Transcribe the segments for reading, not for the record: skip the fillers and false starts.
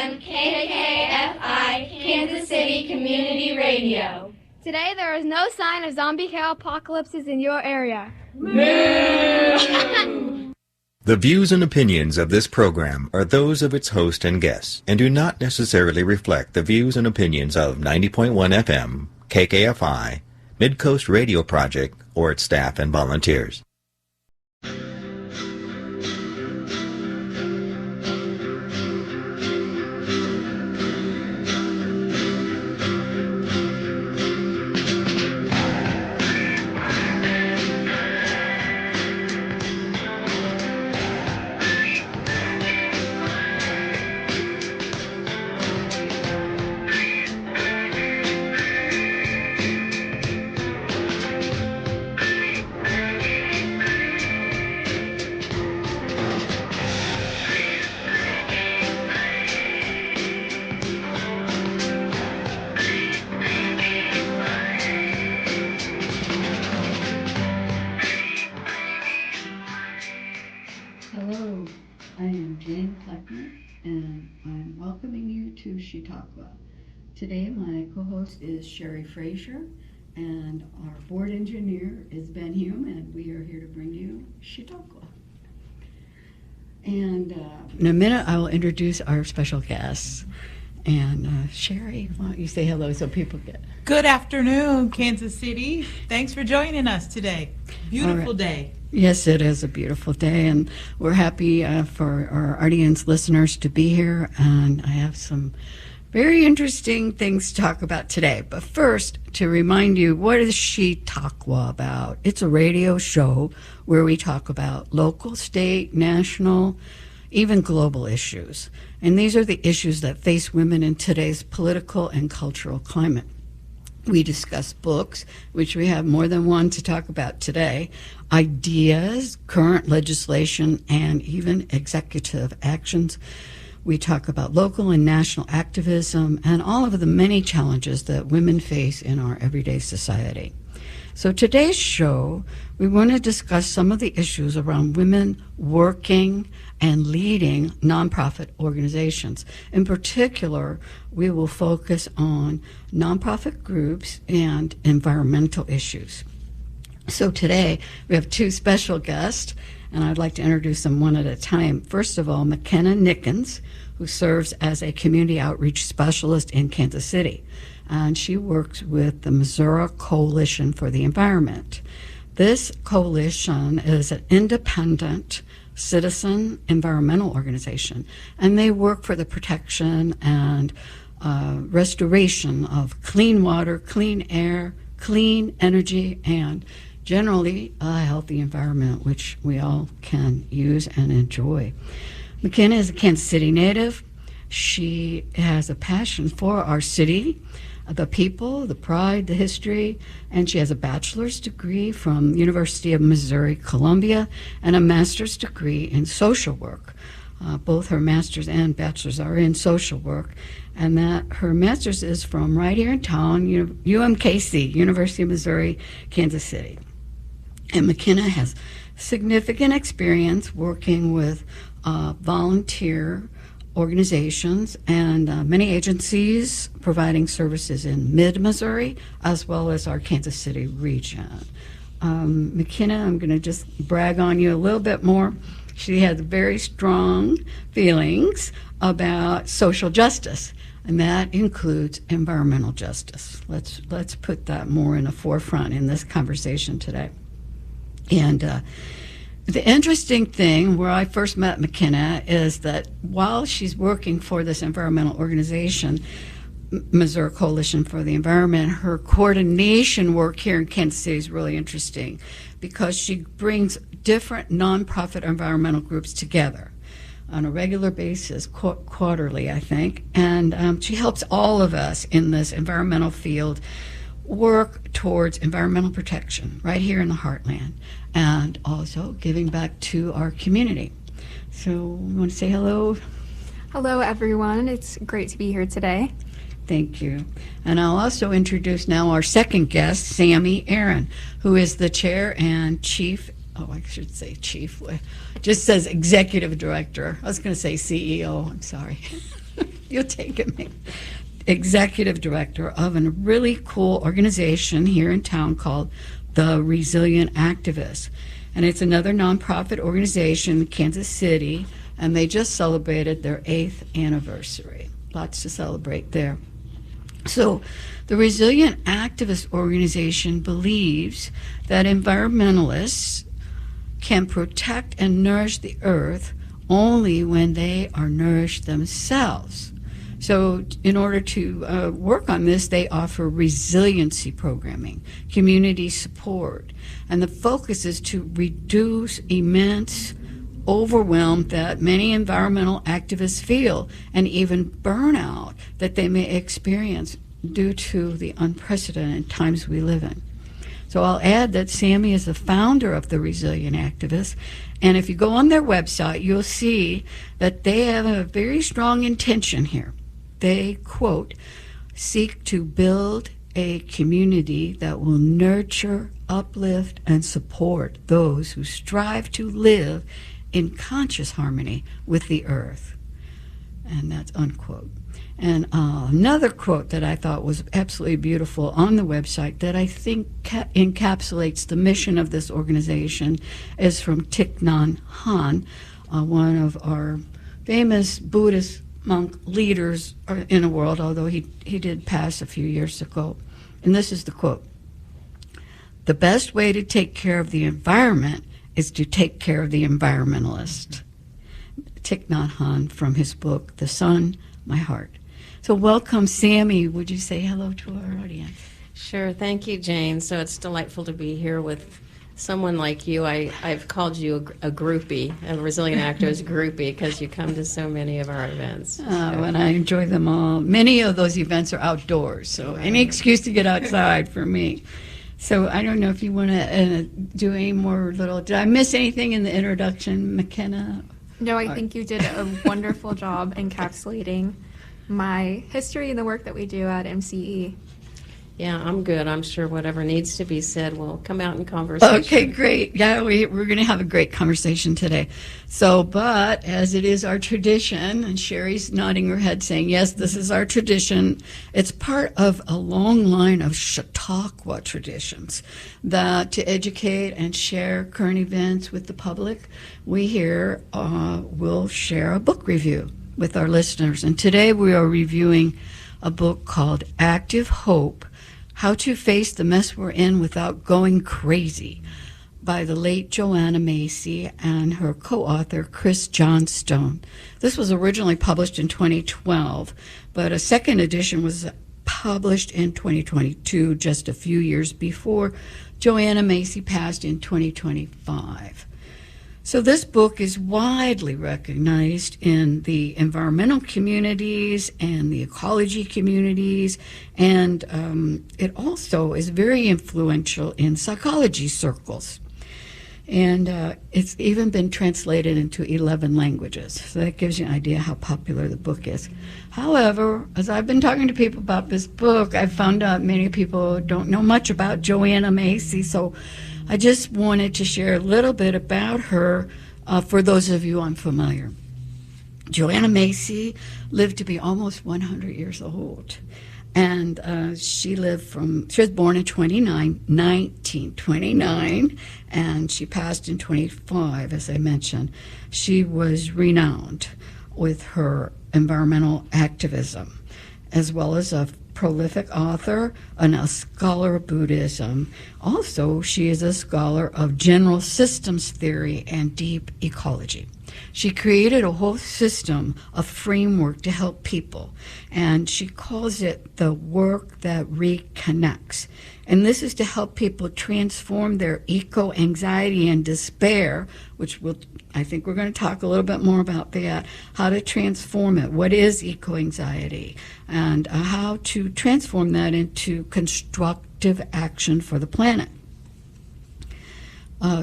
on KKFI Kansas City Community Radio. Today there is no sign of zombie cow apocalypses in your area. Moo! The views and opinions of this program are those of its host and guests and do not necessarily reflect the views and opinions of 90.1 FM, KKFI, Mid-Coast Radio Project, or its staff and volunteers. Hello, I am Jane Kloeckner, and I'm welcoming you to She Talk Wha. Today my co-host is Shari Frazier, and our board engineer is Ben Hume, and we are here to bring you She Talk Wha. And in a minute I will introduce our special guests. And Shari, why don't you say hello so people get... Good afternoon, Kansas City. Thanks for joining us today. Beautiful day. Yes, it is a beautiful day, and we're happy for our audience listeners to be here, and I have some very interesting things to talk about today. But first, to remind you, what is She Talk Wha about? It's a radio show where we talk about local, state, national, even global issues. And these are the issues that face women in today's political and cultural climate. We discuss books, which we have more than one to talk about today, ideas, current legislation, and even executive actions. We talk about local and national activism and all of the many challenges that women face in our everyday society. So today's show, we want to discuss some of the issues around women working and leading nonprofit organizations. In particular, we will focus on nonprofit groups and environmental issues. So today, we have two special guests, and I'd like to introduce them one at a time. First of all, Makenna Nickens, who serves as a community outreach specialist in Kansas City, and she works with the Missouri Coalition for the Environment. This coalition is an independent citizen environmental organization, and they work for the protection and restoration of clean water, clean air, clean energy, and generally a healthy environment, which we all can use and enjoy. Makenna is a Kansas City native. She has a passion for our city, the people, the pride, the history, and she has a bachelor's degree from University of Missouri, Columbia, and a master's degree in social work. Both her master's and bachelor's are in social work, and that her master's is from right here in town, UMKC, University of Missouri, Kansas City. And Makenna has significant experience working with volunteer organizations and many agencies providing services in mid-Missouri as well as our Kansas City region. Makenna, I'm going to just brag on you a little bit more. She has very strong feelings about social justice, and that includes environmental justice. Let's put that more in the forefront in this conversation today. And the interesting thing where I first met Makenna is that while she's working for this environmental organization, Missouri Coalition for the Environment, her coordination work here in Kansas City is really interesting because she brings different nonprofit environmental groups together on a regular basis, quarterly, I think, and she helps all of us in this environmental field work towards environmental protection right here in the heartland and also giving back to our community. So you want to say hello? Hello, everyone. It's great to be here today. Thank you. And I'll also introduce now our second guest, Sami, who is the chair and chief, I should say chief, just says executive director. I was going to say CEO, I'm sorry. You'll take it, mate. Executive director of a really cool organization here in town called the Resilient Activists. And it's another nonprofit organization in Kansas City, and they just celebrated their 8th anniversary. Lots to celebrate there. So the Resilient Activist Organization believes that environmentalists can protect and nourish the earth only when they are nourished themselves. So in order to work on this, they offer resiliency programming, community support, and the focus is to reduce immense overwhelm that many environmental activists feel, and even burnout that they may experience due to the unprecedented times we live in. So I'll add that Sami is the founder of the Resilient Activists, and if you go on their website, you'll see that they have a very strong intention here. They, quote, seek to build a community that will nurture, uplift, and support those who strive to live in conscious harmony with the earth. And that's unquote. And another quote that I thought was absolutely beautiful on the website that I think encapsulates the mission of this organization is from Thich Nhat Hanh, one of our famous Buddhist monk leaders in the world, although he did pass a few years ago. And this is the quote: "The best way to take care of the environment is to take care of the environmentalist." Thich Nhat Hanh from his book, The Sun, My Heart. So welcome, Sami. Would you say hello to our audience? Sure. Thank you, Jane. So it's delightful to be here with someone like you. I've called you a groupie, a Resilient Activist groupie, because you come to so many of our events. And I enjoy them all. Many of those events are outdoors, so any excuse to get outside for me. So I don't know if you want to do any more little... Did I miss anything in the introduction, Makenna? No, I think you did a wonderful job encapsulating my history and the work that we do at MCE. Yeah, I'm good. I'm sure whatever needs to be said will come out in conversation. Okay, great. Yeah, we're going to have a great conversation today. So, but as it is our tradition, and Shari's nodding her head saying, yes, this is our tradition, it's part of a long line of She Talk Wha traditions that to educate and share current events with the public, we here will share a book review with our listeners. And today we are reviewing a book called Active Hope, How to Face the Mess We're In Without Going Crazy, by the late Joanna Macy and her co-author, Chris Johnstone. This was originally published in 2012, but a second edition was published in 2022, just a few years before Joanna Macy passed in 2025. So this book is widely recognized in the environmental communities and the ecology communities, and it also is very influential in psychology circles. And it's even been translated into 11 languages, so that gives you an idea how popular the book is. However, as I've been talking to people about this book, I've found out many people don't know much about Joanna Macy, so I just wanted to share a little bit about her for those of you unfamiliar. Joanna Macy lived to be almost 100 years old. And she was born in 1929, and she passed in 25, as I mentioned. She was renowned with her environmental activism, as well as a prolific author and a scholar of Buddhism. Also, she is a scholar of general systems theory and deep ecology. She created a whole system, a framework to help people, and she calls it the work that reconnects. And this is to help people transform their eco-anxiety and despair, which I think we're going to talk a little bit more about that, how to transform it, what is eco-anxiety, and how to transform that into constructive action for the planet.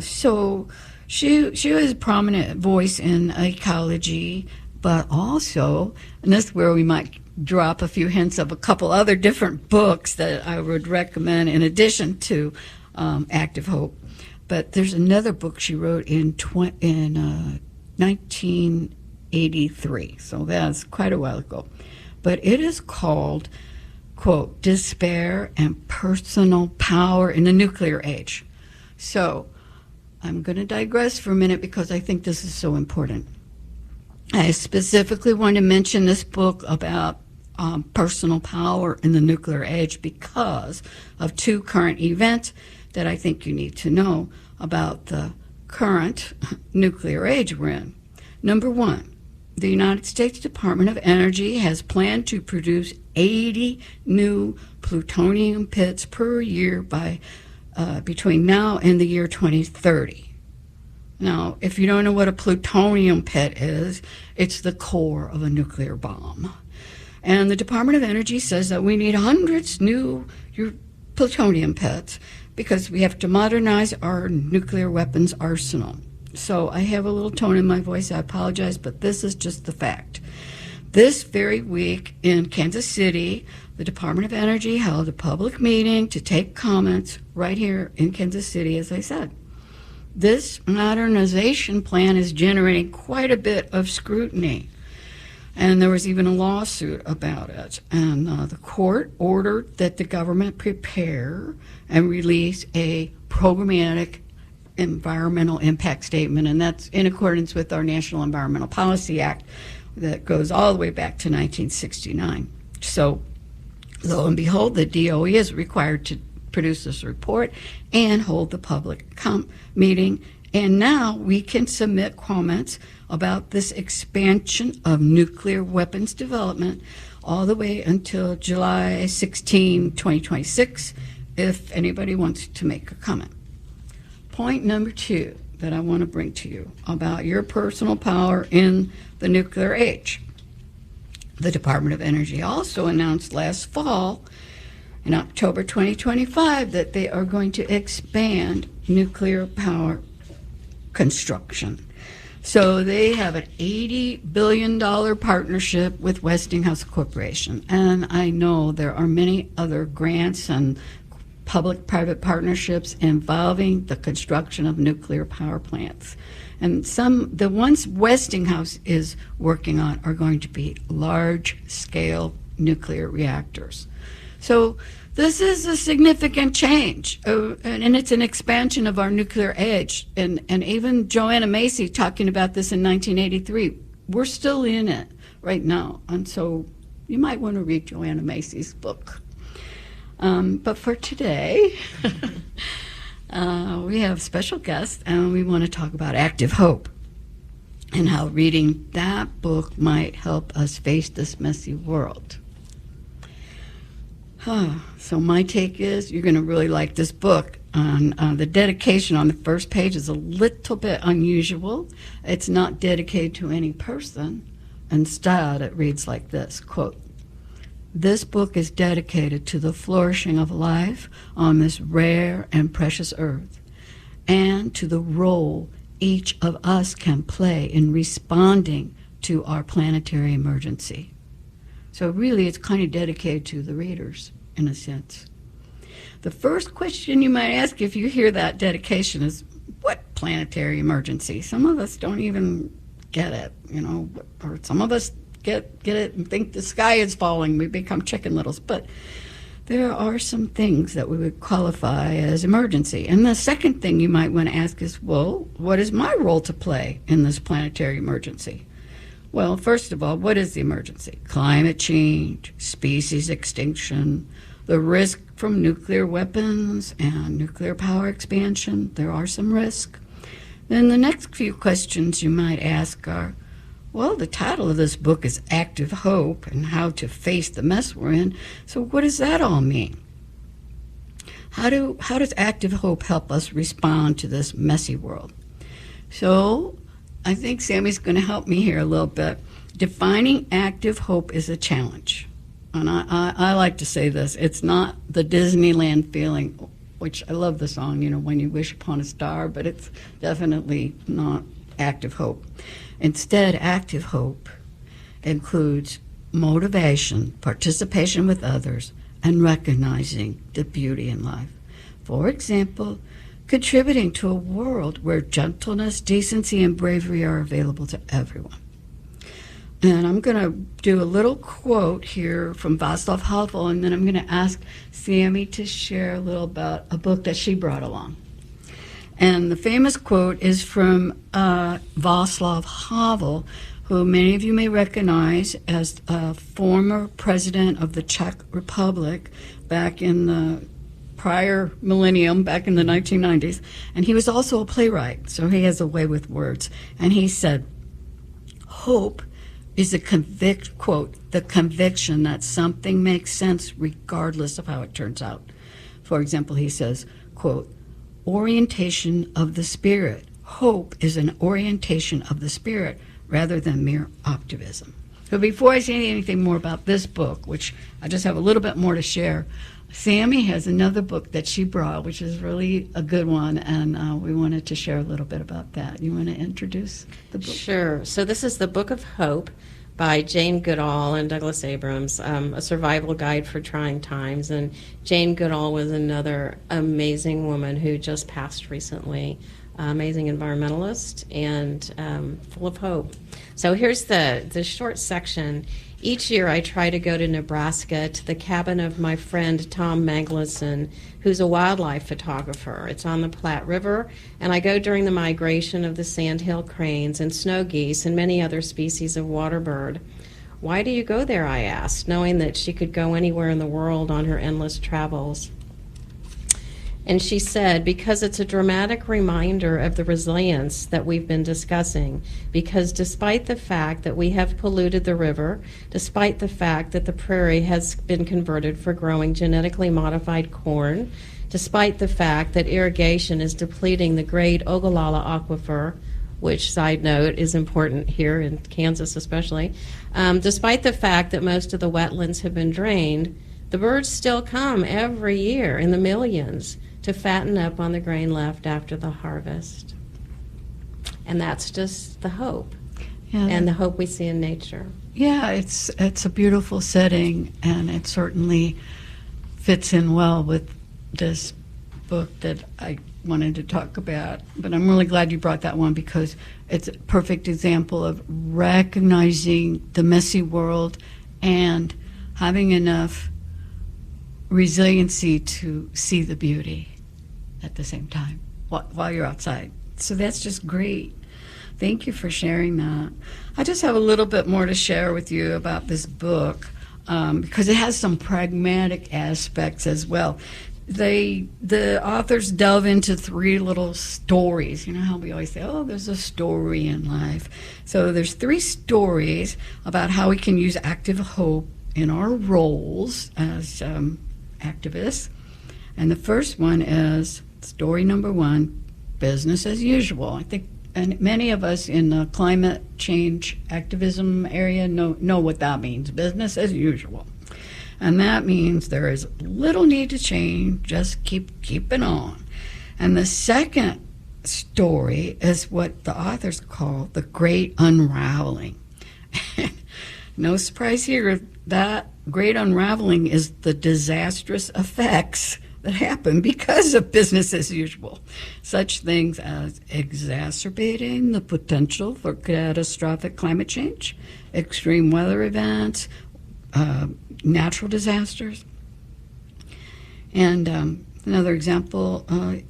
So she was a prominent voice in ecology, but also, and this is where we might drop a few hints of a couple other different books that I would recommend in addition to Active Hope. But there's another book she wrote in 19 1983. So that's quite a while ago. But it is called, quote, Despair and Personal Power in the Nuclear Age. So I'm going to digress for a minute because I think this is so important. I specifically want to mention this book about personal power in the nuclear age because of two current events that I think you need to know about the current nuclear age we're in. Number one, the United States Department of Energy has planned to produce 80 new plutonium pits per year by between now and the year 2030. Now, if you don't know what a plutonium pit is, it's the core of a nuclear bomb. And the Department of Energy says that we need hundreds new plutonium pits because we have to modernize our nuclear weapons arsenal. So I have a little tone in my voice, I apologize, but this is just the fact. This very week in Kansas City, the Department of Energy held a public meeting to take comments right here in Kansas City, as I said. This modernization plan is generating quite a bit of scrutiny. And there was even a lawsuit about it. And the court ordered that the government prepare and release a programmatic environmental impact statement, and that's in accordance with our National Environmental Policy Act that goes all the way back to 1969. So, lo and behold, the DOE is required to produce this report and hold the public meeting, and now we can submit comments about this expansion of nuclear weapons development all the way until July 16, 2026, if anybody wants to make a comment. Point number two that I want to bring to you about your personal power in the nuclear age. The Department of Energy also announced last fall, in October 2025, that they are going to expand nuclear power construction. So they have an $80 billion partnership with Westinghouse Corporation. And I know there are many other grants and public-private partnerships involving the construction of nuclear power plants. And the ones Westinghouse is working on are going to be large-scale nuclear reactors. So this is a significant change, and it's an expansion of our nuclear age. And even Joanna Macy talking about this in 1983, we're still in it right now. And so you might want to read Joanna Macy's book. But for today, we have special guests, and we want to talk about active hope and how reading that book might help us face this messy world. So my take is you're going to really like this book. The dedication on the first page is a little bit unusual. It's not dedicated to any person. Instead, it reads like this, quote, "This book is dedicated to the flourishing of life on this rare and precious earth, and to the role each of us can play in responding to our planetary emergency." So really, it's kind of dedicated to the readers, in a sense. The first question you might ask if you hear that dedication is, what planetary emergency? Some of us don't even get it, or some of us get it and think the sky is falling. We become chicken littles. But there are some things that we would qualify as emergency. And the second thing you might want to ask is, well, what is my role to play in this planetary emergency? Well, first of all, what is the emergency? Climate change, species extinction, the risk from nuclear weapons and nuclear power expansion. There are some risks. Then the next few questions you might ask are, well, the title of this book is Active Hope and How to Face the Mess We're In. So what does that all mean? How does active hope help us respond to this messy world? So I think Sami's going to help me here a little bit. Defining active hope is a challenge. And I like to say this. It's not the Disneyland feeling, which I love the song, when you wish upon a star, but it's definitely not active hope. Instead, active hope includes motivation, participation with others, and recognizing the beauty in life. For example, contributing to a world where gentleness, decency, and bravery are available to everyone. And I'm going to do a little quote here from Václav Havel, and then I'm going to ask Sami to share a little about a book that she brought along. And the famous quote is from Václav Havel, who many of you may recognize as a former president of the Czech Republic back in the prior millennium, back in the 1990s. And he was also a playwright, so he has a way with words. And he said, "Hope is the conviction that something makes sense regardless of how it turns out." For example, he says, quote, "Orientation of the spirit. Hope is an orientation of the spirit rather than mere optimism." So before I say anything more about this book, which I just have a little bit more to share, Sami has another book that she brought, which is really a good one, and we wanted to share a little bit about that. You want to introduce the book? Sure. So this is the Book of Hope by Jane Goodall and Douglas Abrams, a survival guide for trying times. And Jane Goodall was another amazing woman who just passed recently, amazing environmentalist and full of hope. So here's the short section. Each year I try to go to Nebraska to the cabin of my friend Tom Mangleson, who's a wildlife photographer. It's on the Platte River, and I go during the migration of the sandhill cranes and snow geese and many other species of water bird. "Why do you go there?" I asked, knowing that she could go anywhere in the world on her endless travels. And she said, "Because it's a dramatic reminder of the resilience that we've been discussing. Because despite the fact that we have polluted the river, despite the fact that the prairie has been converted for growing genetically modified corn, despite the fact that irrigation is depleting the great Ogallala aquifer," which, side note, is important here in Kansas especially, despite the fact that most of the wetlands have been drained, the birds still come every year in the millions to fatten up on the grain left after the harvest. And that's just the hope, and the hope we see in nature. Yeah, it's a beautiful setting, and it certainly fits in well with this book that I wanted to talk about. But I'm really glad you brought that one, because it's a perfect example of recognizing the messy world and having enough resiliency to see the beauty at the same time while you're outside. So that's just great. Thank you for sharing that. I just have a little bit more to share with you about this book, because it has some pragmatic aspects as well. The authors delve into 3 little stories. You know how we always say, oh, there's a story in life. So there's 3 stories about how we can use active hope in our roles as activists. And the first one is story number 1, business as usual. I think and many of us in the climate change activism area know what that means, business as usual. And that means there is little need to change, just keeping on. And the second story is what the authors call the great unraveling. No surprise here, that great unraveling is the disastrous effects that happen because of business as usual. Such things as exacerbating the potential for catastrophic climate change, extreme weather events, natural disasters. And another example,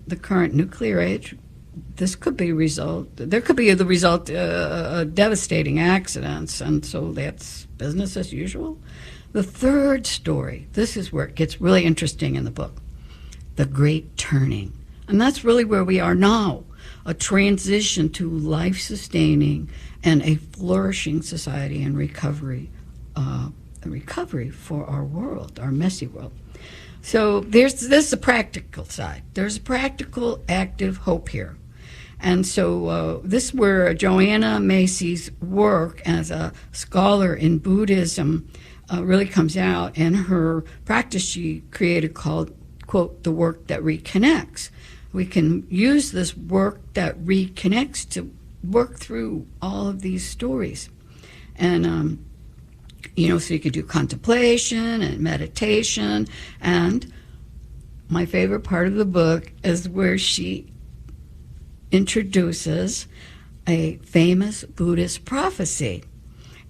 the current nuclear age. There could be the result of devastating accidents, and so that's business as usual. The third story, this is where it gets really interesting in the book, the great turning. And that's really where we are now, a transition to life-sustaining and a flourishing society and recovery for our world, our messy world. So this is the practical side. There's practical, active hope here. And so this is where Joanna Macy's work as a scholar in Buddhism really comes out. And her practice she created called, quote, the work that reconnects. We can use this work that reconnects to work through all of these stories. And, so you could do contemplation and meditation. And my favorite part of the book is where she introduces a famous Buddhist prophecy.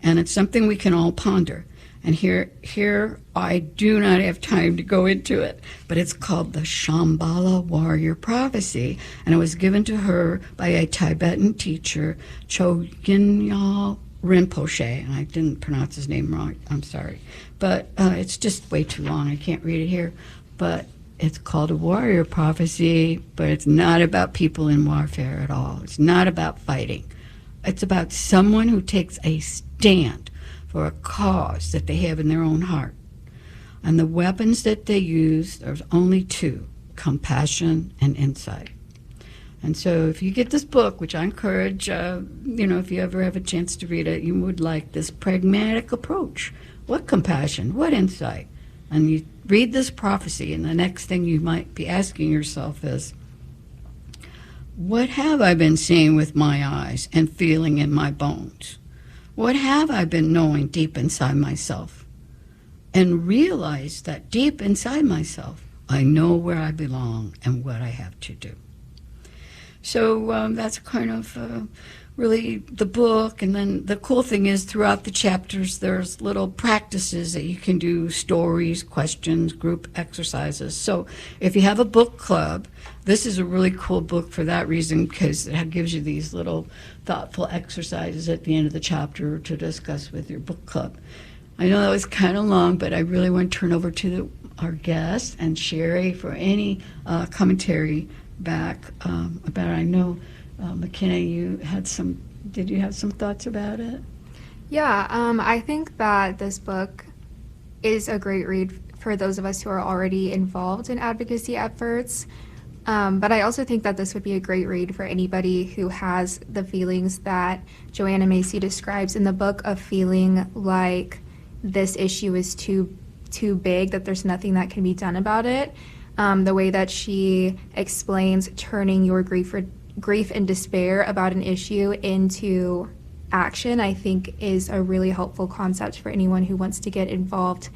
And it's something we can all ponder. And here I do not have time to go into it, but it's called the Shambhala Warrior Prophecy, and it was given to her by a Tibetan teacher, Chogyal Rinpoche, and I didn't pronounce his name wrong, I'm sorry. But it's just way too long, I can't read it here. But it's called a warrior prophecy, but it's not about people in warfare at all. It's not about fighting. It's about someone who takes a stand for a cause that they have in their own heart. And the weapons that they use, there's only two: compassion and insight. And so if you get this book, which I encourage, if you ever have a chance to read it, you would like this pragmatic approach. What compassion? What insight? And you read this prophecy, and the next thing you might be asking yourself is, what have I been seeing with my eyes and feeling in my bones? What have I been knowing deep inside myself? And realize that deep inside myself, I know where I belong and what I have to do. So that's kind of really the book. And then the cool thing is throughout the chapters, there's little practices that you can do, stories, questions, group exercises. So if you have a book club, this is a really cool book for that reason, because it gives you these little thoughtful exercises at the end of the chapter to discuss with your book club. I know that was kind of long, but I really want to turn over to our guest and Shari for any commentary back about it. I know, Makenna, did you have some thoughts about it? Yeah, I think that this book is a great read for those of us who are already involved in advocacy efforts. But I also think that this would be a great read for anybody who has the feelings that Joanna Macy describes in the book, of feeling like this issue is too big, that there's nothing that can be done about it. The way that she explains turning your grief and despair about an issue into action, I think is a really helpful concept for anyone who wants to get involved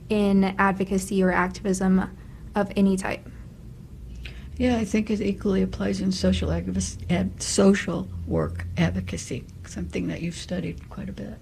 in advocacy or activism of any type. Yeah, I think it equally applies in social work advocacy, something that you've studied quite a bit.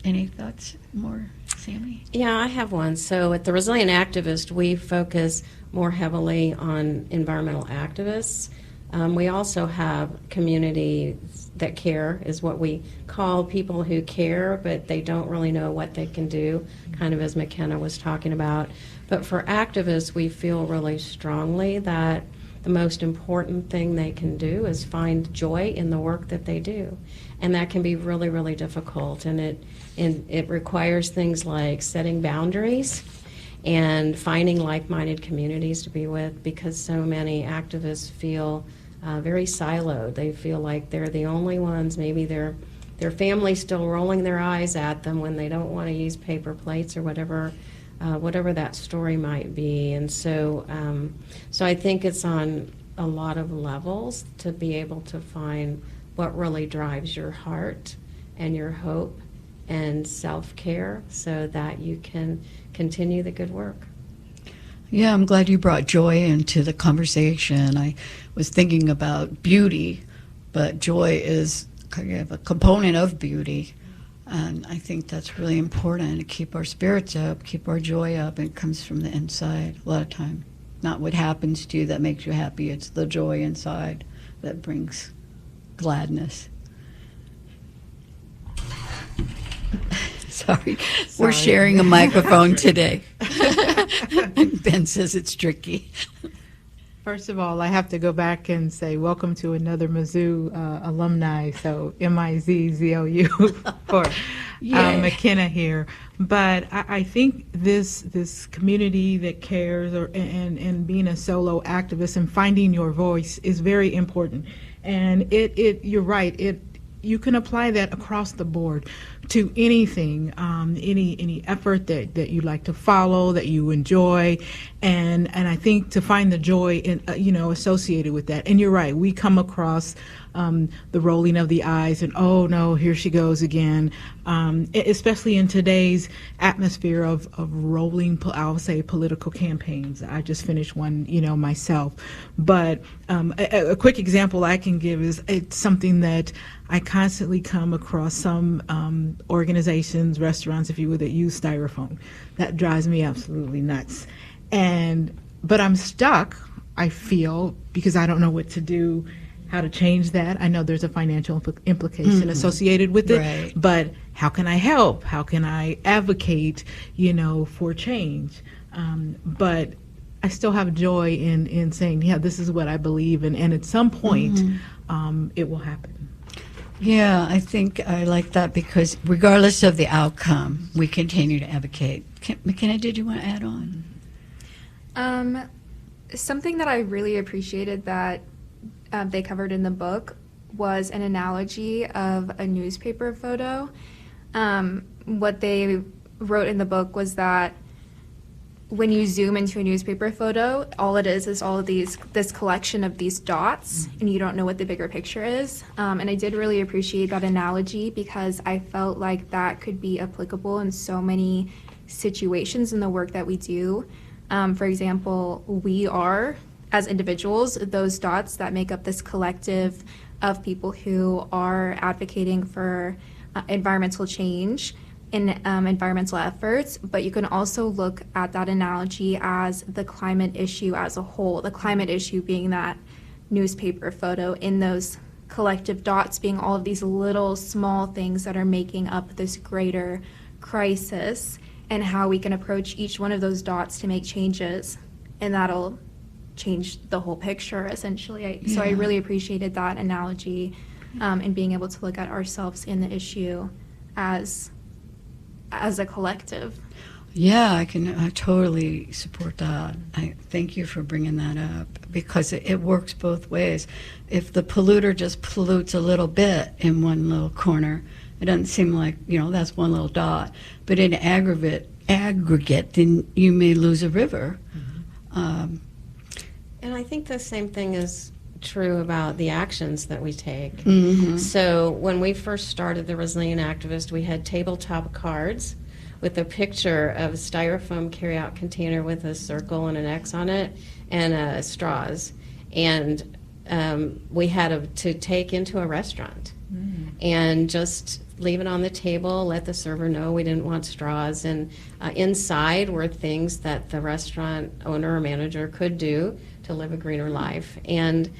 Any thoughts more, Sami? Yeah, I have one. So at the Resilient Activist, we focus more heavily on environmental activists. We also have community that care, is what we call people who care, but they don't really know what they can do, kind of as Makenna was talking about. But for activists, we feel really strongly that the most important thing they can do is find joy in the work that they do. And that can be really, really difficult. And it requires things like setting boundaries and finding like-minded communities to be with, because so many activists feel very siloed. They feel like they're the only ones. Maybe their family's still rolling their eyes at them when they don't want to use paper plates or whatever that story might be. And so I think it's on a lot of levels to be able to find what really drives your heart and your hope and self-care so that you can continue the good work. Yeah, I'm glad you brought joy into the conversation. I was thinking about beauty, but joy is kind of a component of beauty. And I think that's really important to keep our spirits up, keep our joy up. It comes from the inside a lot of time. Not what happens to you that makes you happy. It's the joy inside that brings gladness. Sorry, we're sharing a microphone today. Ben says it's tricky. First of all, I have to go back and say welcome to another Mizzou alumni, so M-I-Z-Z-O-U for Makenna here. But I think this community that cares and being a solo activist and finding your voice is very important. And you're right, you can apply that across the board to anything, any effort that you like to follow, that you enjoy, and I think to find the joy in associated with that. And you're right, we come across the rolling of the eyes and, oh no, here she goes again, especially in today's atmosphere of rolling, I'll say, political campaigns. I just finished one, myself. But a quick example I can give is it's something that I constantly come across some organizations, restaurants, if you will, that use styrofoam. That drives me absolutely nuts. But I'm stuck, I feel, because I don't know what to do, how to change that. I know there's a financial implication associated with it, right. But how can I help? How can I advocate, for change? But I still have joy in saying, yeah, this is what I believe in, and at some point, it will happen. Yeah, I think I like that because regardless of the outcome, we continue to advocate. Makenna, did you want to add on? Something that I really appreciated that they covered in the book was an analogy of a newspaper photo. What they wrote in the book was that when you zoom into a newspaper photo, all it is all of this collection of these dots, and you don't know what the bigger picture is. And I did really appreciate that analogy because I felt like that could be applicable in so many situations in the work that we do. For example, we are, as individuals, those dots that make up this collective of people who are advocating for environmental change and environmental efforts, but you can also look at that analogy as the climate issue as a whole, the climate issue being that newspaper photo, in those collective dots being all of these little small things that are making up this greater crisis, and how we can approach each one of those dots to make changes, and that'll change the whole picture, essentially. So I really appreciated that analogy, and being able to look at ourselves in the issue as a collective. Yeah, I totally support that. I thank you for bringing that up because it works both ways. If the polluter just pollutes a little bit in one little corner, it doesn't seem like, that's one little dot. But in aggregate, then you may lose a river. And I think the same thing is true about the actions that we take. So when we first started the Resilient Activist, we had tabletop cards with a picture of a styrofoam carryout container with a circle and an X on it and straws. And we had to take into a restaurant and just leave it on the table, let the server know we didn't want straws. And inside were things that the restaurant owner or manager could do to live a greener life. And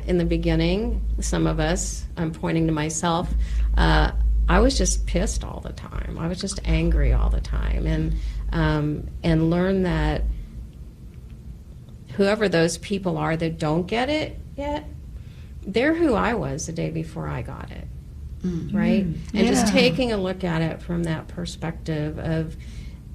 in the beginning, some of us, I'm pointing to myself, I was just pissed all the time. I was just angry all the time. And learn that whoever those people are that don't get it yet, they're who I was the day before I got it. Right? And just taking a look at it from that perspective of,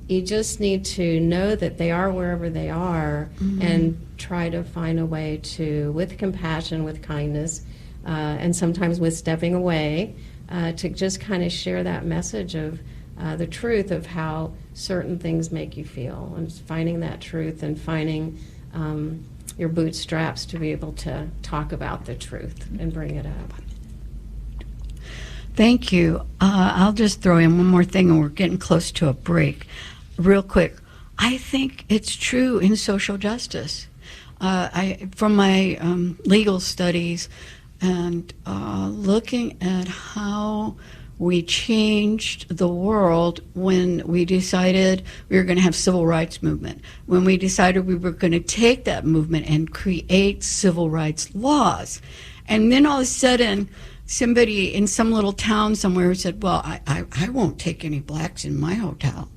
you just need to know that they are wherever they are and try to find a way to, with compassion, with kindness, and sometimes with stepping away, to just kind of share that message of the truth of how certain things make you feel, and finding that truth and finding your bootstraps to be able to talk about the truth and bring it up. Thank you. I'll just throw in one more thing, and we're getting close to a break. Real quick, I think it's true in social justice. From my legal studies and looking at how we changed the world when we decided we were going to have civil rights movement, when we decided we were going to take that movement and create civil rights laws. And then all of a sudden, somebody in some little town somewhere said, well, I won't take any blacks in my hotel.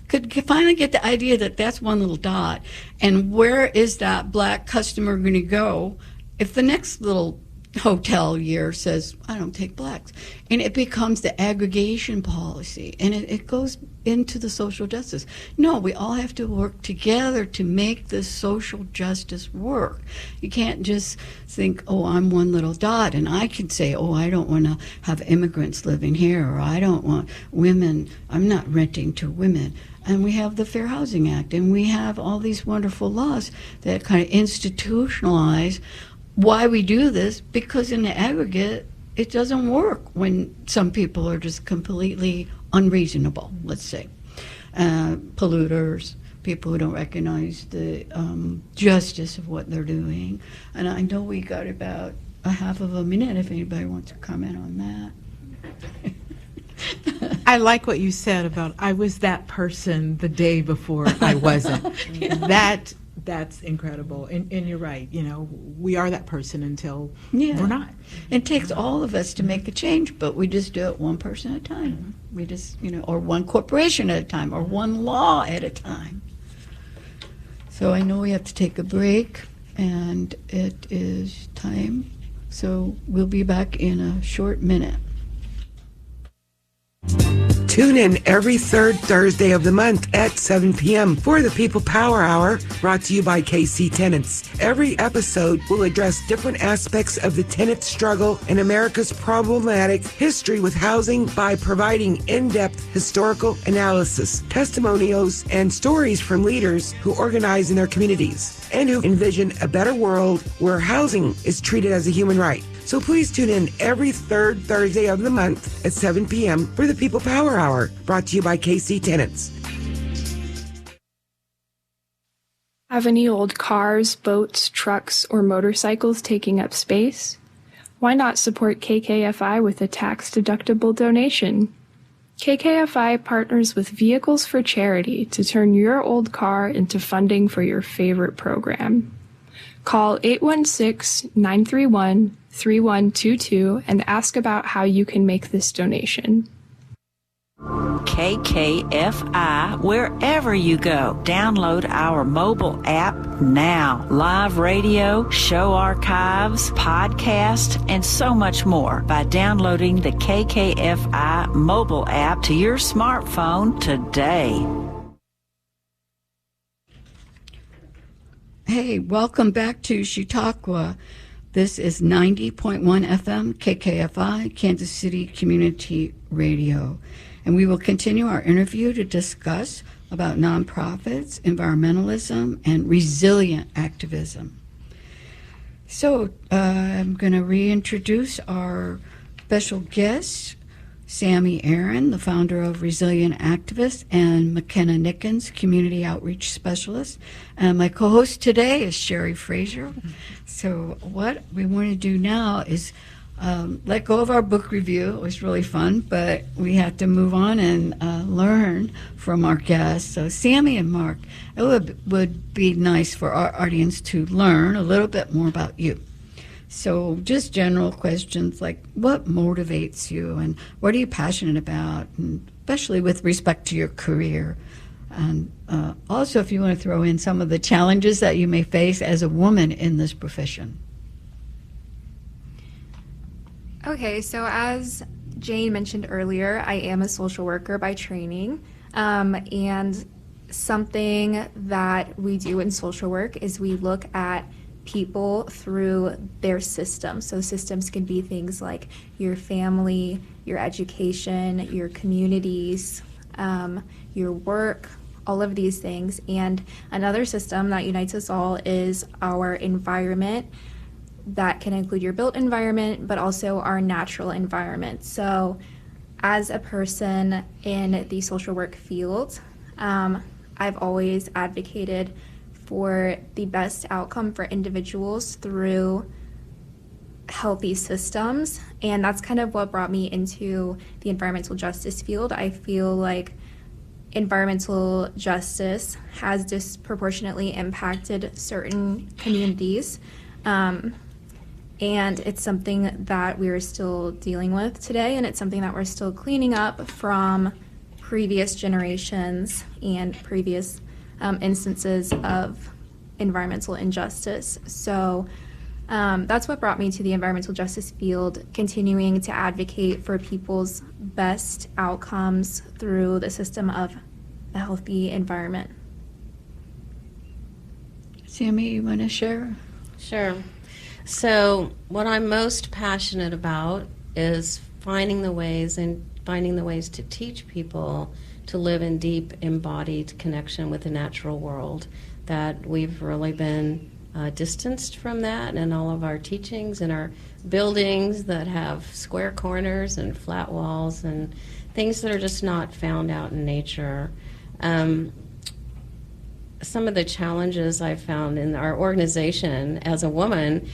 Could finally get the idea that that's one little dot. And where is that black customer going to go if the next little hotel year says, I don't take blacks? And it becomes the aggregation policy, and it goes into the social justice. No, we all have to work together to make this social justice work. You can't just think, oh, I'm one little dot, and I can say, oh, I don't want to have immigrants living here, or I don't want women, I'm not renting to women. And we have the Fair Housing Act, and we have all these wonderful laws that kind of institutionalize why we do this, because in the aggregate, it doesn't work when some people are just completely unreasonable, let's say. Polluters, people who don't recognize the justice of what they're doing. And I know we got about a half of a minute if anybody wants to comment on that. I like what you said about I was that person the day before I wasn't. That's incredible. And you're right. We are that person until we're not. It takes all of us to make a change, but we just do it one person at a time. We just, or one corporation at a time, or one law at a time. So I know we have to take a break, and it is time. So we'll be back in a short minute. Tune in every third Thursday of the month at 7 p.m. for the People Power Hour, brought to you by KC Tenants. Every episode will address different aspects of the tenant struggle and America's problematic history with housing by providing in-depth historical analysis, testimonials, and stories from leaders who organize in their communities and who envision a better world where housing is treated as a human right. So please tune in every third Thursday of the month at 7 p.m. for the People Power Hour, brought to you by KC Tenants. Have any old cars, boats, trucks, or motorcycles taking up space? Why not support KKFI with a tax-deductible donation? KKFI partners with Vehicles for Charity to turn your old car into funding for your favorite program. Call 816-931-3122 and ask about how you can make this donation. KKFI, wherever you go. Download our mobile app now. Live radio, show archives, podcast, and so much more by downloading the KKFI mobile app to your smartphone today. Hey, welcome back to She Talk Wha. This is 90.1 FM, KKFI, Kansas City Community Radio. And we will continue our interview to discuss about nonprofits, environmentalism, and resilient activism. So I'm going to reintroduce our special guest, Sami, the founder of Resilient Activists, and Makenna Nickens, Community Outreach Specialist. And my co-host today is Shari, Frazier. So what we want to do now is let go of our book review. It was really fun, but we have to move on and learn from our guests. So Sami and Mark, it would be nice for our audience to learn a little bit more about you. So just general questions like what motivates you and what are you passionate about, and especially with respect to your career. And also if you want to throw in some of the challenges that you may face as a woman in this profession. Okay, so as Jane mentioned earlier, I am a social worker by training, and something that we do in social work is we look at people through their systems. So systems can be things like your family, your education, your communities, your work, all of these things. And another system that unites us all is our environment. That can include your built environment, but also our natural environment. So as a person in the social work field, I've always advocated for the best outcome for individuals through healthy systems. And that's kind of what brought me into the environmental justice field. I feel like environmental justice has disproportionately impacted certain communities. And it's something that we're still dealing with today, and it's something that we're still cleaning up from previous generations and previous instances of environmental injustice. So that's what brought me to the environmental justice field, continuing to advocate for people's best outcomes through the system of a healthy environment. Sami, you want to share? Sure. So what I'm most passionate about is finding the ways to teach people to live in deep embodied connection with the natural world that we've really been distanced from that, and all of our teachings and our buildings that have square corners and flat walls and things that are just not found out in nature. Some of the challenges I found in our organization as a woman,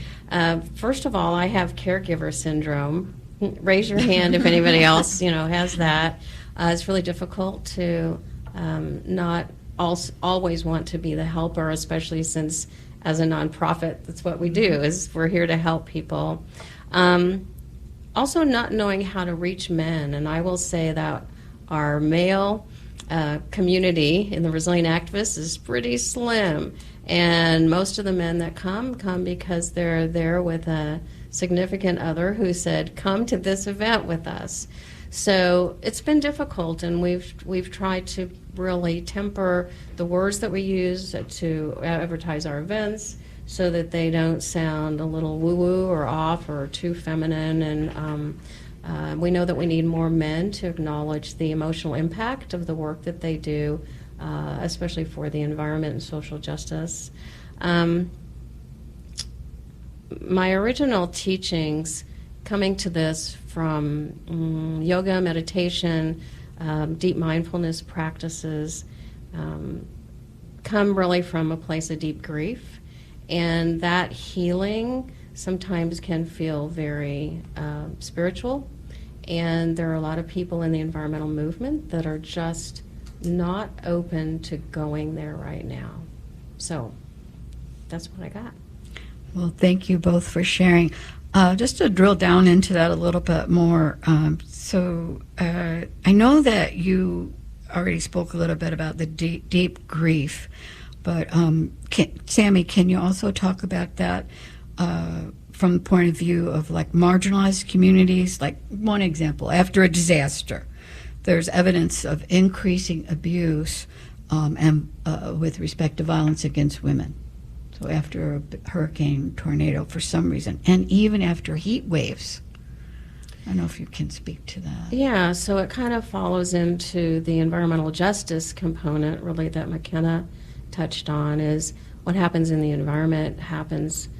first of all, I have caregiver syndrome. Raise your hand if anybody else, has that. It's really difficult to not always want to be the helper, especially since as a nonprofit, that's what we do, is we're here to help people. Also not knowing how to reach men, and I will say that our male community in the Resilient Activists is pretty slim, and most of the men that come because they're there with a significant other who said, come to this event with us. So it's been difficult, and we've tried to really temper the words that we use to advertise our events so that they don't sound a little woo-woo or off or too feminine. And we know that we need more men to acknowledge the emotional impact of the work that they do, especially for the environment and social justice. My original teachings, coming to this from yoga, meditation, deep mindfulness practices, come really from a place of deep grief. And that healing sometimes can feel very spiritual. And there are a lot of people in the environmental movement that are just not open to going there right now. So that's what I got. Well, thank you both for sharing. Just to drill down into that a little bit more, I know that you already spoke a little bit about the deep grief, but Sami, can you also talk about that from the point of view of like marginalized communities? Like one example, after a disaster, there's evidence of increasing abuse and with respect to violence against women. So after a hurricane, tornado, for some reason, and even after heat waves. I don't know if you can speak to that. Yeah, so it kind of follows into the environmental justice component, really, that Makenna touched on, is what happens in the environment happens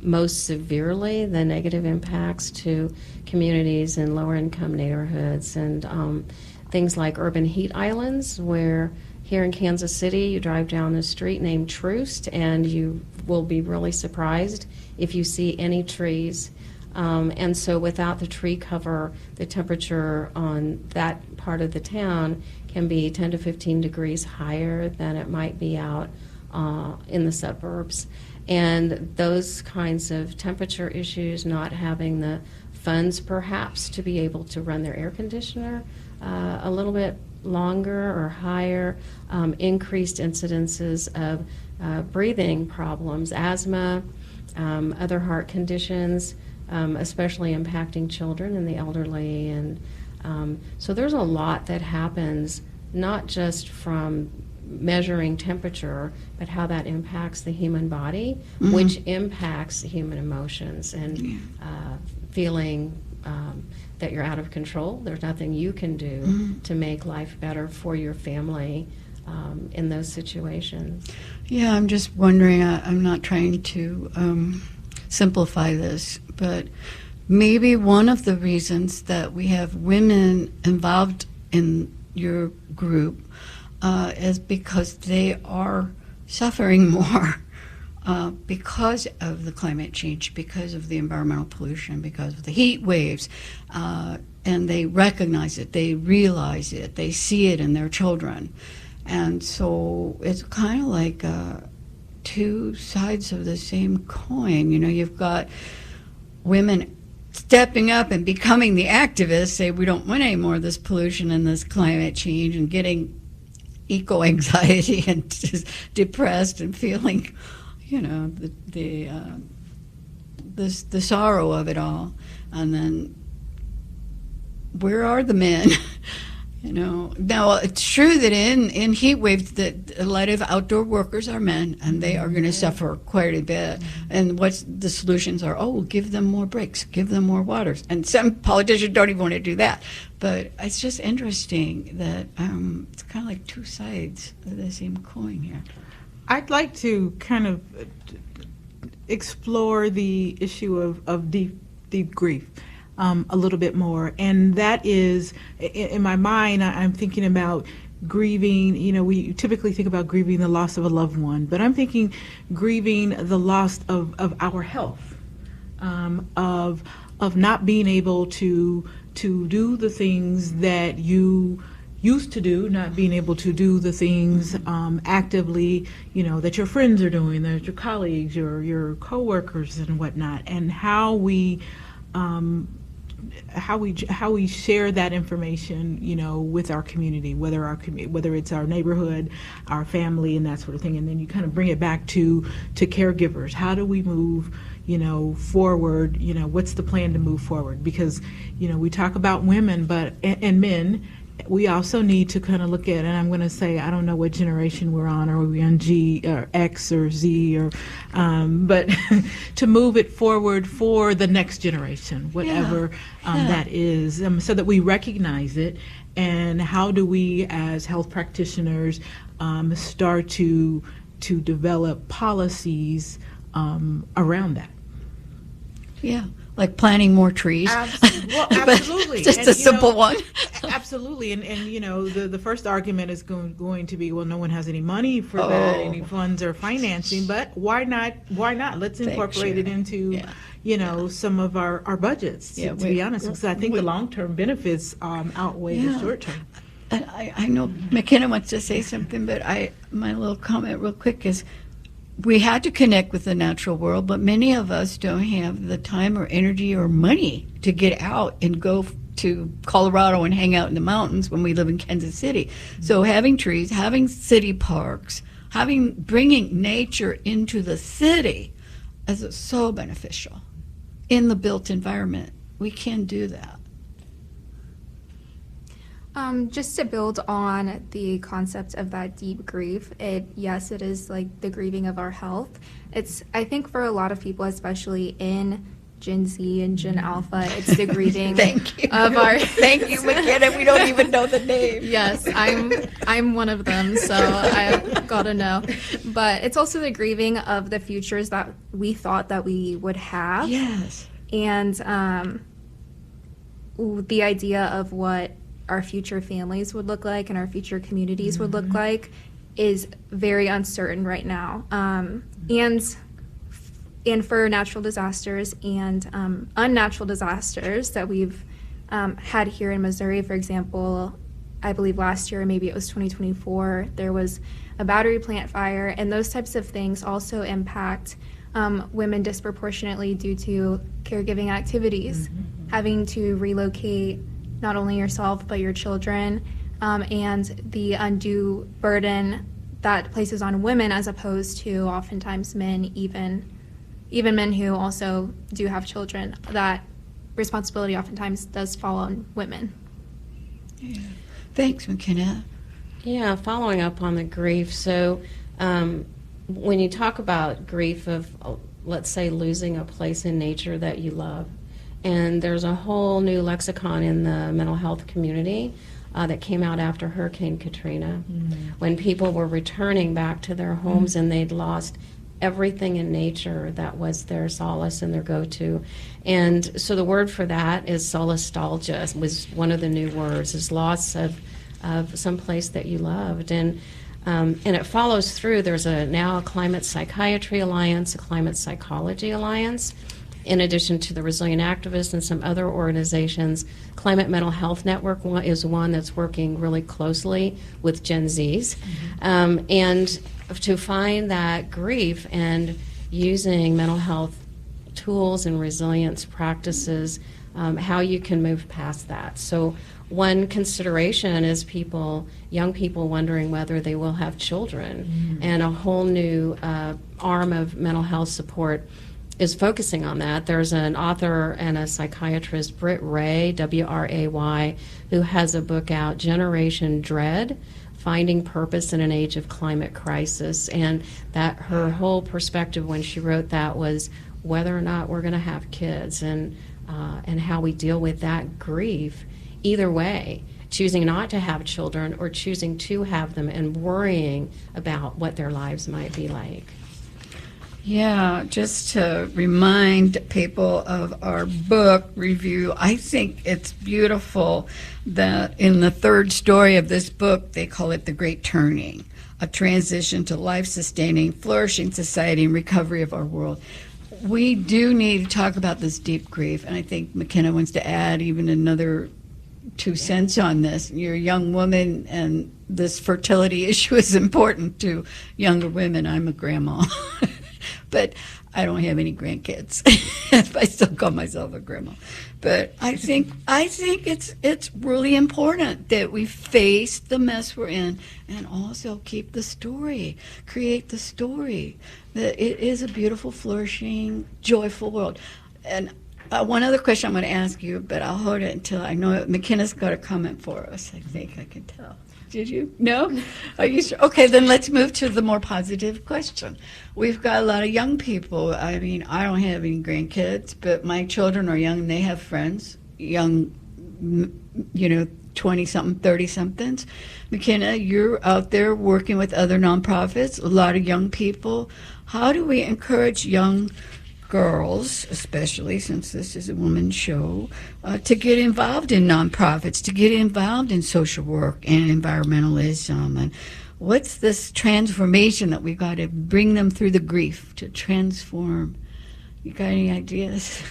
most severely, the negative impacts to communities in lower-income neighborhoods, and things like urban heat islands, where here in Kansas City, you drive down a street named Troost, and you will be really surprised if you see any trees. And so without the tree cover, the temperature on that part of the town can be 10 to 15 degrees higher than it might be out in the suburbs. And those kinds of temperature issues, not having the funds perhaps to be able to run their air conditioner a little bit longer or higher, increased incidences of breathing problems, asthma, other heart conditions, especially impacting children and the elderly. And so there's a lot that happens, not just from measuring temperature, but how that impacts the human body, which impacts human emotions and feeling that you're out of control. There's nothing you can do to make life better for your family in those situations. Yeah, I'm just wondering, I'm not trying to simplify this, but maybe one of the reasons that we have women involved in your group is because they are suffering more because of the climate change, because of the environmental pollution, because of the heat waves, and they recognize it, they realize it, they see it in their children. And so it's kind of like two sides of the same coin. You know, you've got women stepping up and becoming the activists, say we don't want any more of this pollution and this climate change, and getting eco-anxiety and just depressed and feeling, you know, the sorrow of it all. And then where are the men? You know, now it's true that in heat waves that a lot of outdoor workers are men, and they are going to suffer quite a bit. And what the solutions are, give them more breaks, give them more waters. And some politicians don't even want to do that. But it's just interesting that it's kind of like two sides of the same coin here. I'd like to kind of explore the issue of deep grief a little bit more, and that is, in my mind, I'm thinking about grieving. We typically think about grieving the loss of a loved one, but I'm thinking grieving the loss of our health, of not being able to do the things that you used to do, not being able to do the things actively, that your friends are doing, that your colleagues, your coworkers and whatnot, and how we share that information, with our community, whether it's our neighborhood, our family, and that sort of thing, and then you kind of bring it back to caregivers. How do we move, forward? What's the plan to move forward? Because, we talk about women, and men. We also need to kind of look at, and I'm going to say, I don't know what generation we're on, or are we on G or X or Z, but to move it forward for the next generation, whatever that is, so that we recognize it. And how do we, as health practitioners, start to develop policies around that? Yeah. Like planting more trees. Absolutely. Just a simple one. Absolutely. And the first argument is going to be, well, no one has any money for that, any funds or financing, but why not? Let's incorporate it into, some of our budgets, to be honest, because I think the long-term benefits outweigh the short-term. And I know Makenna wants to say something, but my little comment real quick is, we had to connect with the natural world, but many of us don't have the time or energy or money to get out and go to Colorado and hang out in the mountains when we live in Kansas City. So having trees, having city parks, bringing nature into the city is so beneficial in the built environment. We can do that. Just to build on the concept of that deep grief, it is like the grieving of our health. I think for a lot of people, especially in Gen Z and Gen Alpha, it's the grieving of our... Thank you, Makenna. We don't even know the name. Yes, I'm one of them, so I've got to know. But it's also the grieving of the futures that we thought that we would have. Yes. And the idea of what our future families would look like and our future communities would look like is very uncertain right now. And for natural disasters and unnatural disasters that we've had here in Missouri, for example, I believe last year, maybe it was 2024, there was a battery plant fire, and those types of things also impact women disproportionately due to caregiving activities, having to relocate not only yourself but your children, and the undue burden that places on women as opposed to oftentimes men, even men who also do have children. That responsibility oftentimes does fall on women. Yeah. Thanks, Makenna. Yeah, following up on the grief. So when you talk about grief of, let's say, losing a place in nature that you love, and there's a whole new lexicon in the mental health community that came out after Hurricane Katrina, when people were returning back to their homes and they'd lost everything in nature that was their solace and their go-to. And so the word for that is solastalgia, was one of the new words, is loss of some place that you loved. And it follows through. There's now a Climate Psychiatry Alliance, a Climate Psychology Alliance, in addition to the Resilient Activists and some other organizations. Climate Mental Health Network is one that's working really closely with Gen Zs. And to find that grief and using mental health tools and resilience practices, how you can move past that. So one consideration is young people wondering whether they will have children, and a whole new arm of mental health support is focusing on that. There's an author and a psychiatrist, Britt Ray, W-R-A-Y, who has a book out, Generation Dread, Finding Purpose in an Age of Climate Crisis. And that her whole perspective when she wrote that was whether or not we're going to have kids, and how we deal with that grief. Either way, choosing not to have children or choosing to have them and worrying about what their lives might be like. Yeah, just to remind people of our book review, I think it's beautiful that in the third story of this book, they call it The Great Turning, a transition to life-sustaining, flourishing society and recovery of our world. We do need to talk about this deep grief, and I think Makenna wants to add even another 2 cents on this. You're a young woman, and this fertility issue is important to younger women. I'm a grandma. But I don't have any grandkids. I still call myself a grandma. But I think it's really important that we face the mess we're in and also keep the story, create the story. That it is a beautiful, flourishing, joyful world. And one other question I'm going to ask you, but I'll hold it until I know Makenna's got a comment for us. I think I can tell. Did you? No? Are you sure? Okay, then let's move to the more positive question. We've got a lot of young people. I mean, I don't have any grandkids, but my children are young and they have friends, young, 20-something, 30-somethings. Makenna, you're out there working with other nonprofits, a lot of young people. How do we encourage young girls, especially since this is a women's show, to get involved in nonprofits, to get involved in social work and environmentalism? And what's this transformation that we got to bring them through the grief to transform? You got any ideas?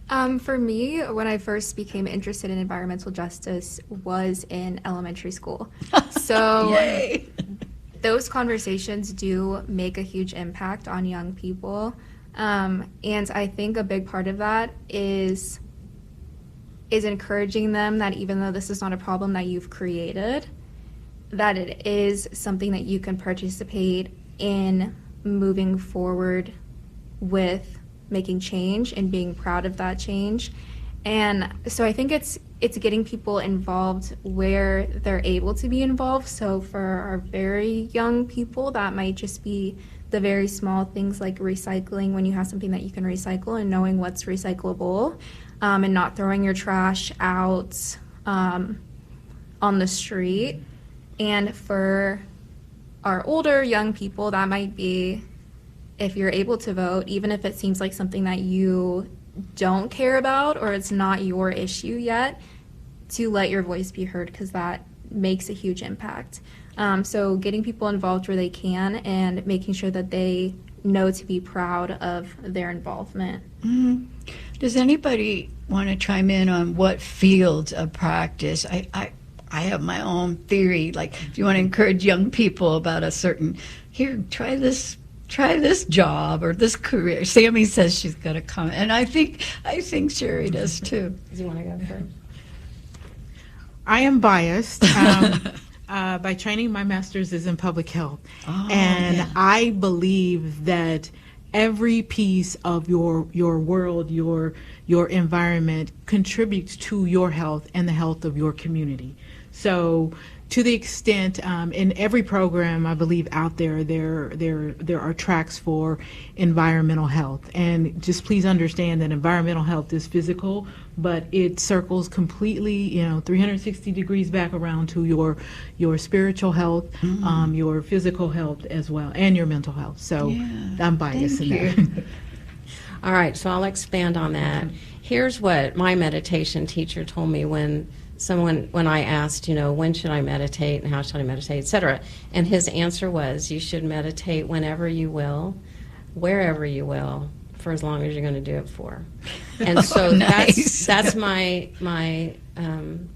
For me, when I first became interested in environmental justice was in elementary school. So Yay. Those conversations do make a huge impact on young people. And I think a big part of that is encouraging them that even though this is not a problem that you've created, that it is something that you can participate in moving forward with making change and being proud of that change. And so I think it's getting people involved where they're able to be involved. So for our very young people, that might just be the very small things like recycling, when you have something that you can recycle and knowing what's recyclable, and not throwing your trash out on the street. And for our older young people, that might be, if you're able to vote, even if it seems like something that you don't care about or it's not your issue yet, to let your voice be heard, because that makes a huge impact. So getting people involved where they can and making sure that they know to be proud of their involvement. Mm-hmm. Does anybody want to chime in on what fields of practice? I have my own theory. Like, if you want to encourage young people about a certain, here, try this job or this career. Sami says she's got a comment, and I think Shari does too. Do you want to go first? I am biased. By training, my master's is in public health. I believe that every piece of your world, your environment contributes to your health and the health of your community. So to the extent, in every program, I believe out there are tracks for environmental health. And just please understand that environmental health is physical, but it circles completely, 360 degrees back around to your spiritual health, your physical health as well, and your mental health. So I'm biased in that. All right, so I'll expand on that. Here's what my meditation teacher told me when I asked, when should I meditate and how should I meditate, etc. And his answer was, you should meditate whenever you will, wherever you will, for as long as you're going to do it for. And so nice. that's my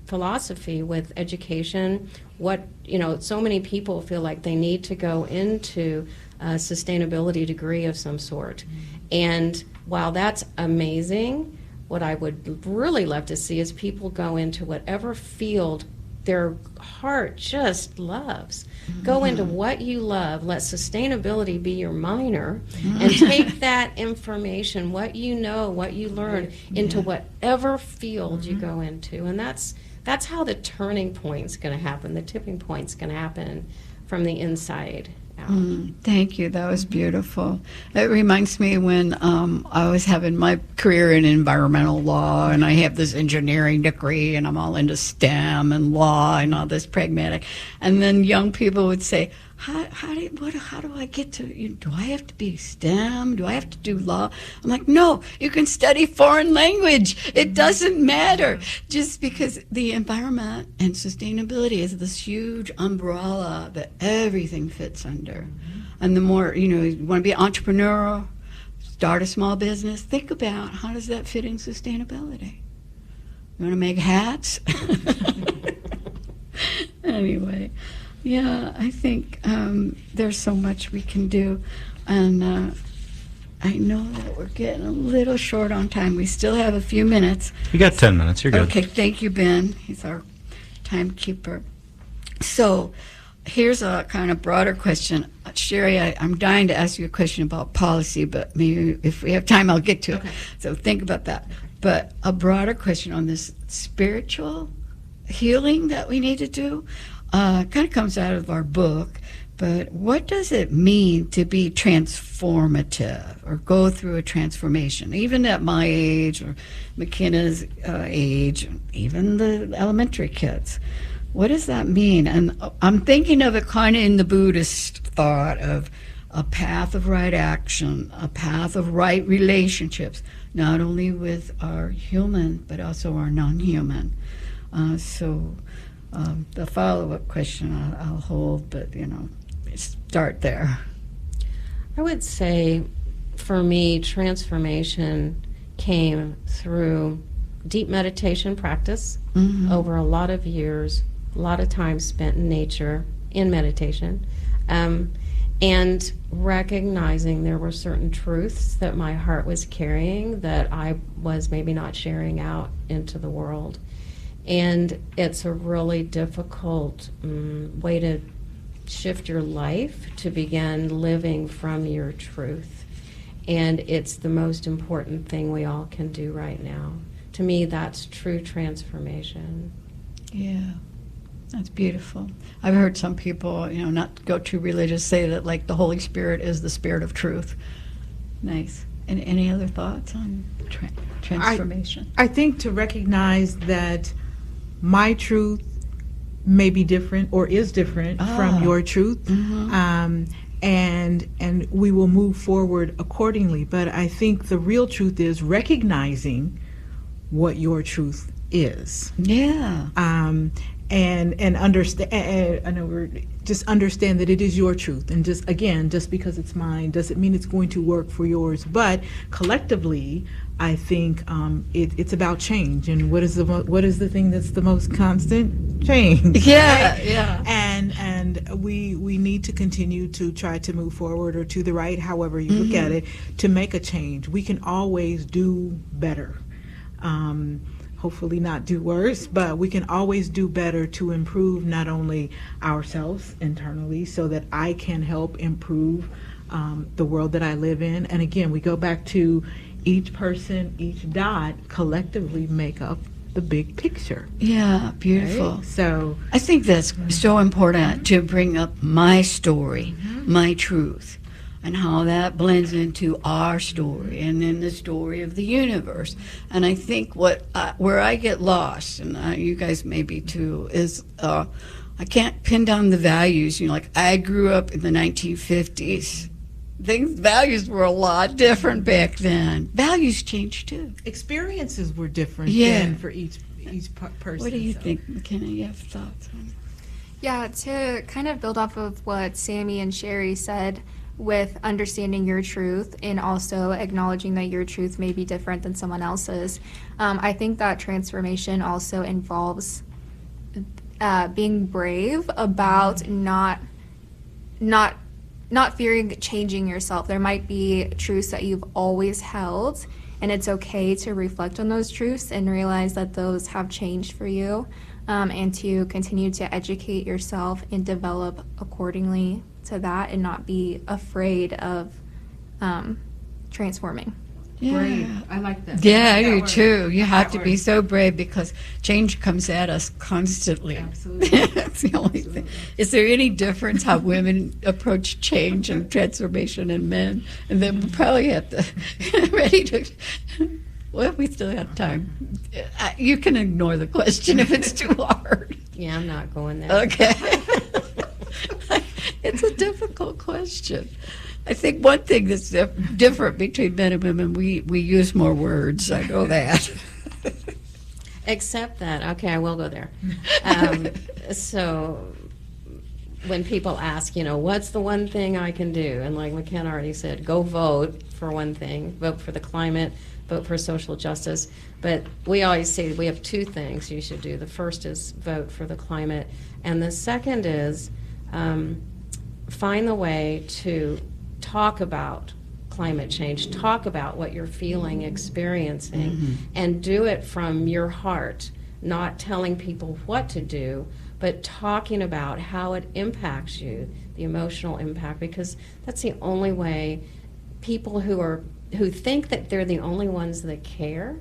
philosophy with education. So many people feel like they need to go into a sustainability degree of some sort. And while that's amazing, what I would really love to see is people go into whatever field their heart just loves. Go into what you love. Let sustainability be your minor, and take that information, what you know, what you learn, into whatever field you go into. And that's how the turning point's going to happen. The tipping point's going to happen from the inside. out. Thank you. That was beautiful. It reminds me when I was having my career in environmental law, and I have this engineering degree, and I'm all into STEM and law and all this pragmatic. And then young people would say, how do I get to, do I have to be STEM? Do I have to do law? I'm like, no, you can study foreign language. It doesn't matter. Just because the environment and sustainability is this huge umbrella that everything fits under. And the more, you want to be entrepreneurial, start a small business, think about how does that fit in sustainability? You want to make hats? Anyway. Yeah, I think there's so much we can do, and I know that we're getting a little short on time. We still have a few minutes. You got 10 minutes. You're good. Okay, thank you, Ben. He's our timekeeper. So here's a kind of broader question. Shari, I'm dying to ask you a question about policy, but maybe if we have time, I'll get to it. So think about that. But a broader question on this spiritual healing that we need to do. Kind of comes out of our book, but what does it mean to be transformative or go through a transformation? Even at my age or Makenna's age, even the elementary kids, what does that mean? And I'm thinking of it kind of in the Buddhist thought of a path of right action, a path of right relationships, not only with our human, but also our non-human. The follow-up question I'll hold, but, start there. I would say, for me, transformation came through deep meditation practice over a lot of years, a lot of time spent in nature, in meditation, and recognizing there were certain truths that my heart was carrying that I was maybe not sharing out into the world. And it's a really difficult way to shift your life, to begin living from your truth. And it's the most important thing we all can do right now. To me, that's true transformation. Yeah, that's beautiful. I've heard some people, not to go too religious, say that like the Holy Spirit is the spirit of truth. Nice. And any other thoughts on transformation? I think to recognize that my truth may be different or is different from your truth, and we will move forward accordingly. But I think the real truth is recognizing what your truth is. Yeah. And understand. Just understand that it is your truth, and just because it's mine doesn't mean it's going to work for yours. But collectively, I think it's about change. And what is the thing that's the most constant? Change. Yeah, right? yeah. And we need to continue to try to move forward or to the right, however you look at it, to make a change. We can always do better. Hopefully not do worse, but we can always do better to improve not only ourselves internally so that I can help improve the world that I live in. And again, we go back to each person, each dot collectively make up the big picture. Yeah, beautiful. Right? So I think that's so important to bring up my story, my truth, and how that blends into our story and then the story of the universe. And I think where I get lost, and you guys maybe too, is I can't pin down the values. Like I grew up in the 1950s. Values were a lot different back then. Values changed too. Experiences were different then for each person. What do you think, Makenna? You have thoughts on it? Yeah, to kind of build off of what Sami and Shari said, with understanding your truth and also acknowledging that your truth may be different than someone else's. I think that transformation also involves being brave about not fearing changing yourself. There might be truths that you've always held, and it's okay to reflect on those truths and realize that those have changed for you, and to continue to educate yourself and develop accordingly to that and not be afraid of transforming. Brave. I like that. Yeah, I That do word. too. You have That to be word. so brave because change comes at us constantly. Absolutely. That's the only thing. Is there any difference how women approach change and transformation and men? And then we'll probably have to ready to. Well, we still have time. You can ignore the question if it's too hard. Yeah, I'm not going there. Okay. It's a difficult question. I think one thing that's different between men and women, we use more words. I know that. Except that, okay, I will go there. So when people ask, what's the one thing I can do? And like Makenna already said, go vote for one thing, vote for the climate, vote for social justice. But we always say we have two things you should do. The first is vote for the climate, and the second is find the way to talk about climate change, talk about what you're feeling, experiencing, and do it from your heart, not telling people what to do, but talking about how it impacts you, the emotional impact, because that's the only way people who think that they're the only ones that care,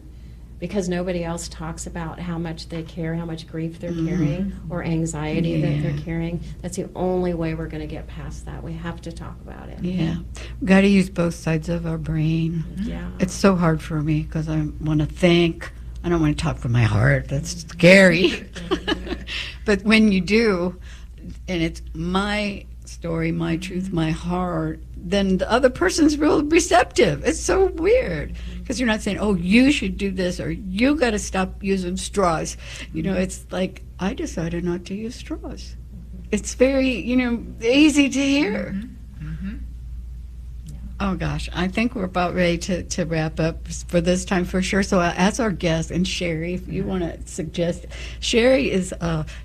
because nobody else talks about how much they care, how much grief they're carrying, or anxiety that they're carrying. That's the only way we're going to get past that. We have to talk about it. Yeah. We've got to use both sides of our brain. Yeah. It's so hard for me because I want to think. I don't want to talk from my heart. That's scary. But when you do, and it's my story, my truth, my heart, then the other person's real receptive. It's so weird because you're not saying, oh, you should do this or you got to stop using straws. It's like, I decided not to use straws. It's very, easy to hear. Oh, gosh. I think we're about ready to wrap up for this time for sure. So as our guest, and Shari, if you want to suggest, Shari is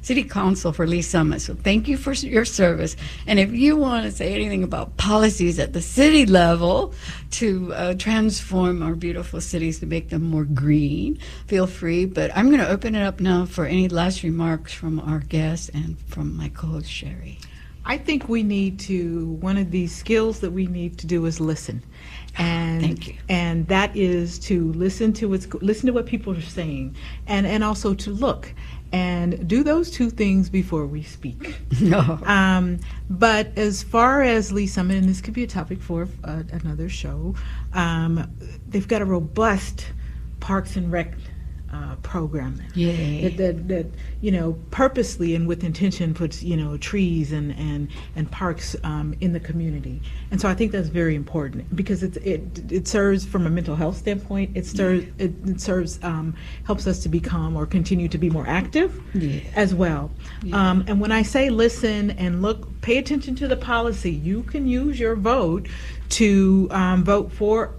City Council for Lee Summit. So thank you for your service. And if you want to say anything about policies at the city level to transform our beautiful cities to make them more green, feel free. But I'm going to open it up now for any last remarks from our guest and from my co-host, Shari. I think we need to, one of these skills that we need to do is listen. And Thank you. And that is to listen to what people are saying, and also to look and do those two things before we speak. No. But as far as Lee Summit, and this could be a topic for another show, they've got a robust Parks and Rec program there. Yay. That purposely and with intention puts trees and parks in the community, and so I think that's very important because it serves from a mental health standpoint. It serves helps us to become or continue to be more active as well. And when I say listen and look, pay attention to the policy. You can use your vote to vote for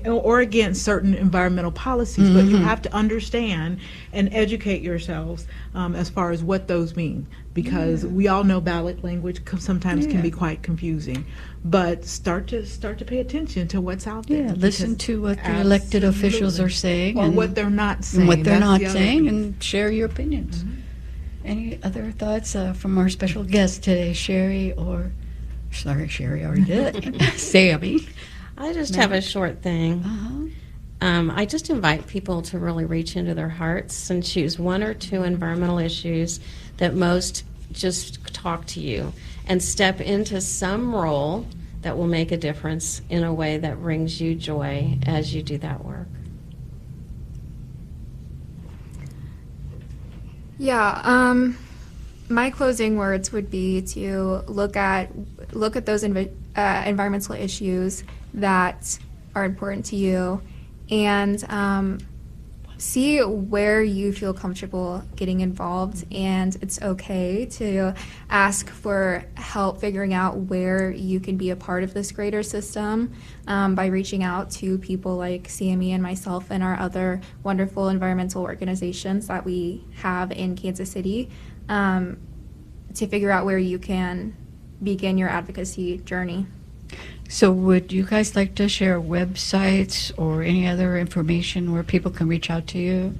or against certain environmental policies, but you have to understand and educate yourselves as far as what those mean, because we all know ballot language sometimes can be quite confusing. But start to pay attention to what's out there. Yeah, listen to what the elected officials are saying, or and what they're not saying, and what they're That's not the other saying, piece. and share your opinions. Any other thoughts from our special guest today, Shari? Or sorry, Shari already did it. Sami. I just have a short thing. I just invite people to really reach into their hearts and choose one or two environmental issues that most just talk to you, and step into some role that will make a difference in a way that brings you joy as you do that work. Yeah, my closing words would be to look at those environmental issues that are important to you, and see where you feel comfortable getting involved. And it's okay to ask for help figuring out where you can be a part of this greater system by reaching out to people like Sami and myself and our other wonderful environmental organizations that we have in Kansas City, to figure out where you can begin your advocacy journey. So would you guys like to share websites or any other information where people can reach out to you?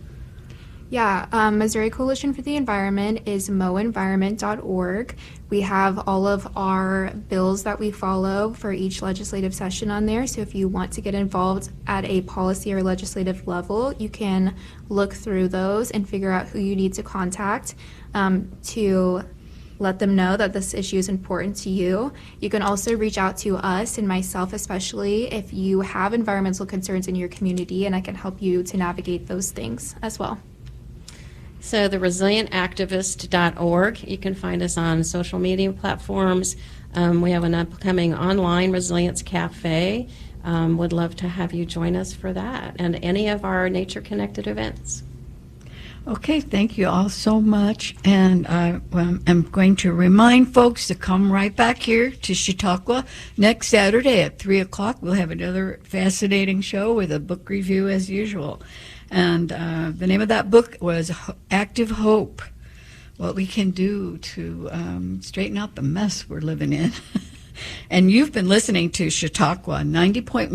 Yeah, Missouri Coalition for the Environment is moenvironment.org. We have all of our bills that we follow for each legislative session on there. So if you want to get involved at a policy or legislative level, you can look through those and figure out who you need to contact to let them know that this issue is important to you. You can also reach out to us and myself especially if you have environmental concerns in your community, and I can help you to navigate those things as well. So the resilientactivist.org, you can find us on social media platforms. We have an upcoming online Resilience Cafe. Would love to have you join us for that and any of our nature-connected events. Okay, thank you all so much. And I'm going to remind folks to come right back here to She Talk Wha next Saturday at 3 o'clock. We'll have another fascinating show with a book review as usual. And the name of that book was Active Hope, What We Can Do to Straighten Out the Mess We're Living in. And you've been listening to She Talk Wha 90.1